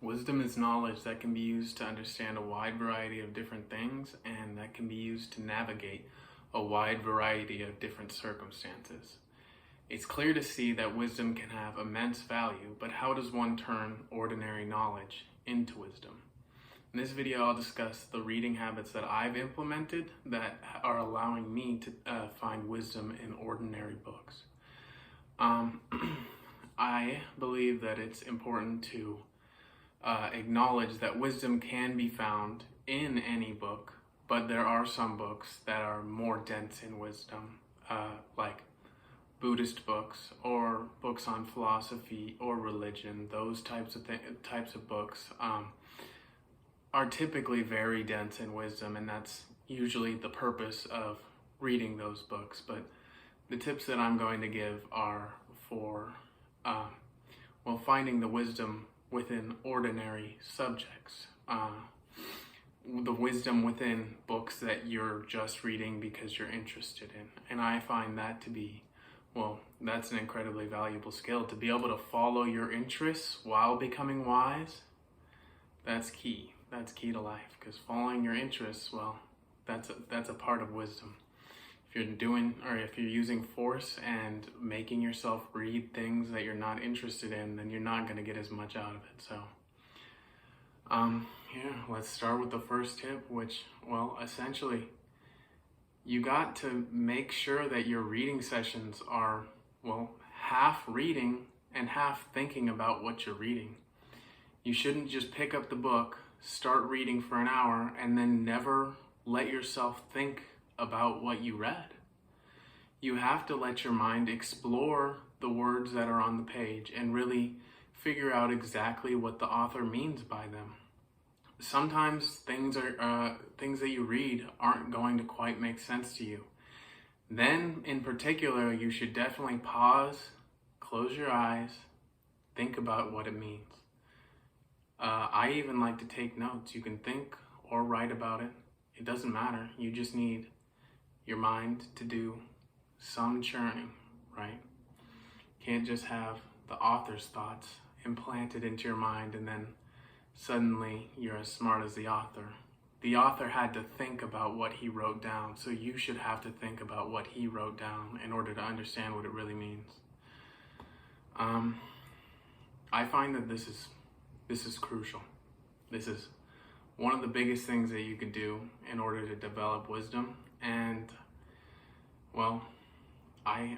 Wisdom is knowledge that can be used to understand a wide variety of different things and that can be used to navigate a wide variety of different circumstances. It's clear to see that wisdom can have immense value, but how does one turn ordinary knowledge into wisdom? In this video, I'll discuss the reading habits that I've implemented that are allowing me to find wisdom in ordinary books. I believe that it's important to acknowledge that wisdom can be found in any book, but there are some books that are more dense in wisdom, like Buddhist books or books on philosophy or religion. Those types of books are typically very dense in wisdom, and that's usually the purpose of reading those books. But the tips that I'm going to give are for finding the wisdom within ordinary subjects, the wisdom within books that you're just reading because you're interested in. And I find that to be, that's an incredibly valuable skill. To be able to follow your interests while becoming wise, that's key. That's key to life, because following your interests, that's a part of wisdom. If you're using force and making yourself read things that you're not interested in, then you're not going to get as much out of it. So, let's start with the first tip, which, essentially, you got to make sure that your reading sessions are, half reading and half thinking about what you're reading. You shouldn't just pick up the book, start reading for an hour, and then never let yourself think about what you read. You have to let your mind explore the words that are on the page and really figure out exactly what the author means by them. Sometimes things that you read aren't going to quite make sense to you. Then, in particular, you should definitely pause, close your eyes, think about what it means. I even like to take notes. You can think or write about it. It doesn't matter. You just need your mind to do some churning, right? You can't just have the author's thoughts implanted into your mind and then suddenly you're as smart as the author. The author had to think about what he wrote down, so you should have to think about what he wrote down in order to understand what it really means. I find that this is crucial. This is one of the biggest things that you could do in order to develop wisdom. And I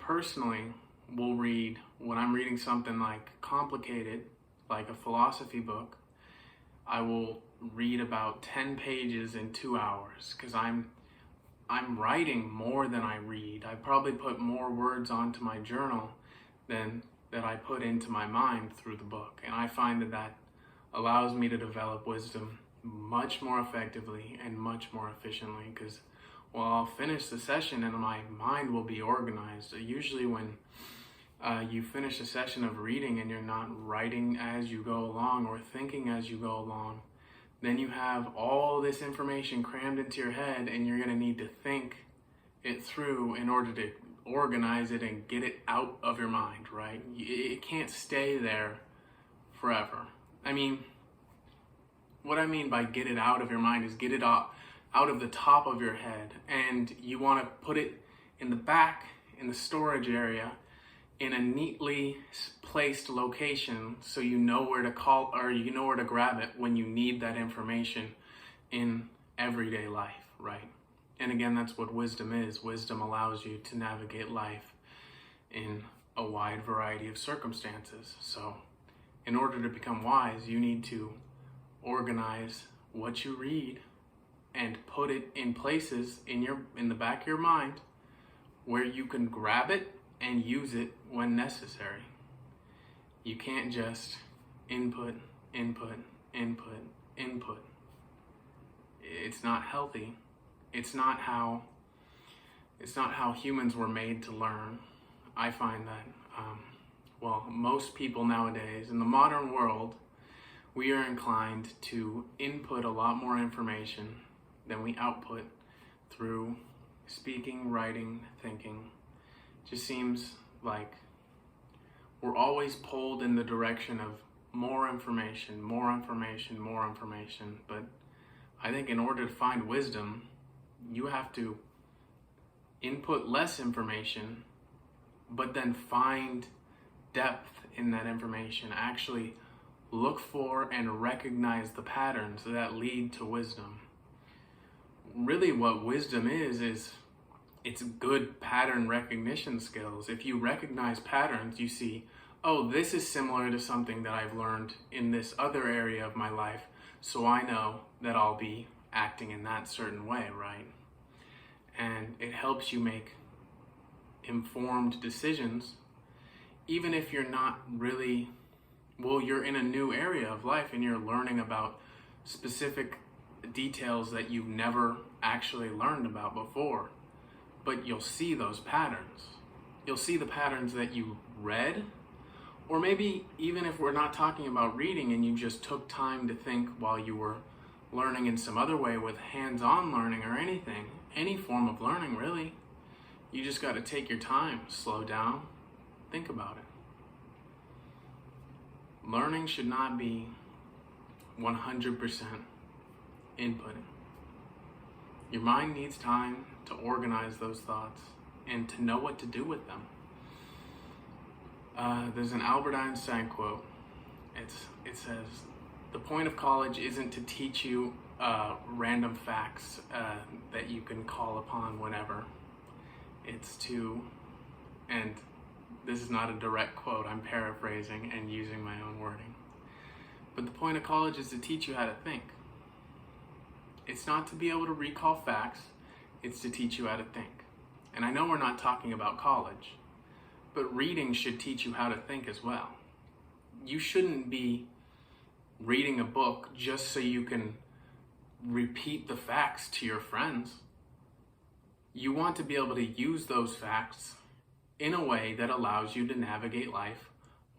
personally will read, when I'm reading something like complicated, like a philosophy book, I will read about 10 pages in 2 hours, because I'm writing more than I read. I probably put more words onto my journal than that I put into my mind through the book. And I find that allows me to develop wisdom much more effectively and much more efficiently, because I'll finish the session and my mind will be organized. Usually when you finish a session of reading and you're not writing as you go along or thinking as you go along, then you have all this information crammed into your head and you're going to need to think it through in order to organize it and get it out of your mind, right? It can't stay there forever. I mean, what I mean by get it out of your mind is get it out of the top of your head, and you want to put it in the back, in the storage area, in a neatly placed location, so you know where to call or you know where to grab it when you need that information in everyday life, right? And again, that's what wisdom is. Wisdom allows you to navigate life in a wide variety of circumstances. So in order to become wise, you need to organize what you read and put it in places in the back of your mind where you can grab it and use it when necessary. You can't just input. It's not healthy. It's not how humans were made to learn. I find that, most people nowadays in the modern world, we are inclined to input a lot more information than we output through speaking, writing, thinking. It just seems like we're always pulled in the direction of more information, more information, more information. But I think in order to find wisdom, you have to input less information, but then find depth in that information. Actually look for and recognize the patterns that lead to wisdom. Really what wisdom is it's good pattern recognition skills. If you recognize patterns, you see, oh, this is similar to something that I've learned in this other area of my life, so I know that I'll be acting in that certain way, right? And it helps you make informed decisions, even if you're not really, well, you're in a new area of life and you're learning about specific details that you've never actually learned about before. But you'll see those patterns. You'll see the patterns that you read, or maybe even if we're not talking about reading and you just took time to think while you were learning in some other way with hands-on learning or anything, any form of learning really, you just got to take your time, slow down, think about it. Learning should not be 100% inputting. Your mind needs time to organize those thoughts and to know what to do with them. There's an Albert Einstein quote. It says, the point of college isn't to teach you random facts that you can call upon whenever. It's to, and this is not a direct quote, I'm paraphrasing and using my own wording. But the point of college is to teach you how to think. It's not to be able to recall facts, it's to teach you how to think. And I know we're not talking about college, but reading should teach you how to think as well. You shouldn't be reading a book just so you can repeat the facts to your friends. You want to be able to use those facts in a way that allows you to navigate life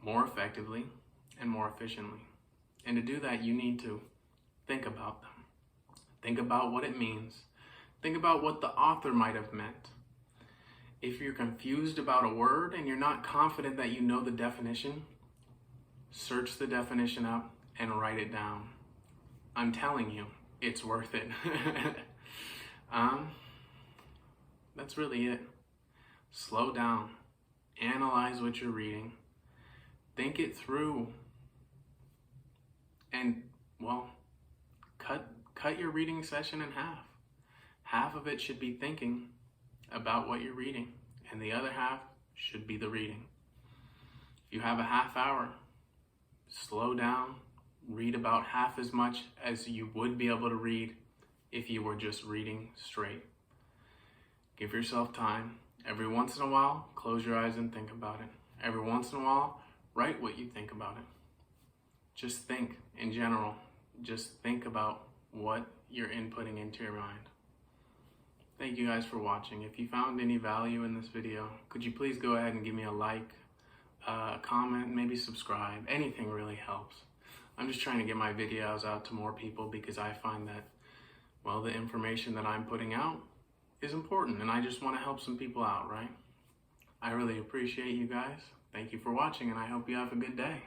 more effectively and more efficiently. And to do that, you need to think about them. Think about what it means. Think about what the author might have meant. If you're confused about a word and you're not confident that you know the definition, search the definition up and write it down. I'm telling you, it's worth it. That's really it. Slow down. Analyze what you're reading. Think it through. And, well, cut your reading session in half. Half of it should be thinking about what you're reading, and the other half should be the reading. If you have a half hour, slow down, read about half as much as you would be able to read if you were just reading straight. Give yourself time. Every once in a while, close your eyes and think about it. Every once in a while, write what you think about it. Just think in general. Just think about what you're inputting into your mind. Thank you guys for watching. If you found any value in this video, could you please go ahead and give me a like, comment, maybe subscribe. Anything really helps. I'm just trying to get my videos out to more people because I find that, well, the information that I'm putting out is important and I just want to help some people out, right? I really appreciate you guys. Thank you for watching and I hope you have a good day.